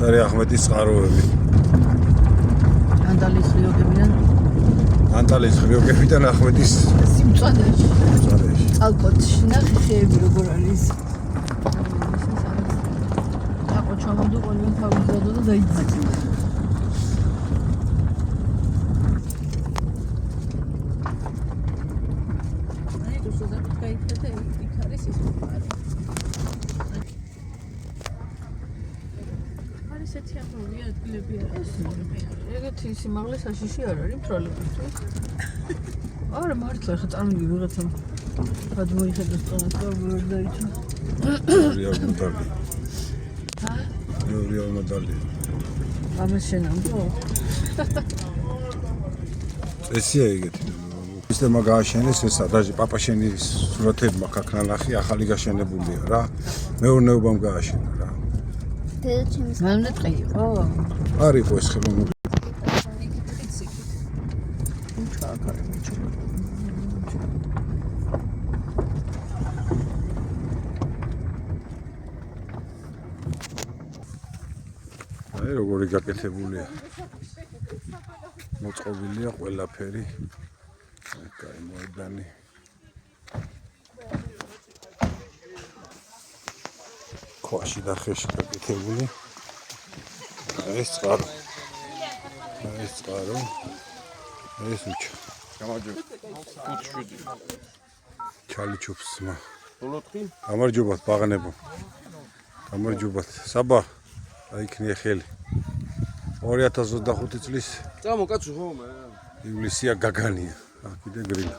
წარი ახმეტის წყაროები. ანტალის ღიობებიდან. ანტალის ღიობებიდან ახმეტის სიმწვადეში. წარეში. ალკოტში ნახე ხეები როგორ არის. აკო ჩამოდო ყველგან თავი დადო და დაიძინე. აი თუ სულაც გაიქეთა იქ არის ის პარი. არის ესეთი ამბავი ადგილები არის. ეგეთი სიმაღლე საშიში არ არის პროლოგისთვის. არა მართლა ხა წარმოვიდი ვიღაცამ გადმოიხედოს წონას და ვერ დაიჭრა. რეალ მოდალი. რეალ მოდალი. ამას შენამბო? ესია ეგეთი. სისტემა გააშენეს ესა დაჟე პაპაშენის სურათები მაქვს აქ ნახი ახალი გაშენებულია რა. მეურნეობამ გააშენა რა. მანამდე ტყე იყო? არ იყო ეს ხელოვნური. აი როგორი გაკეთებულია. მოწყობილია ყველაფერი. აი მოედანი. ქვაში და ხეში გაკეთებული. ეს წყარო. ეს წყარო. ეს უჩა. გამარჯობა. 5-7. ჩალიჩობს მა. ბოლოთხი? გამარჯობათ ბაღნებო. გამარჯობათ. საბა აიქნია ხელი. 2025 წლის წამო კაცო ხო მე. ივლისია გაგანია. აქ კიდე გრილა.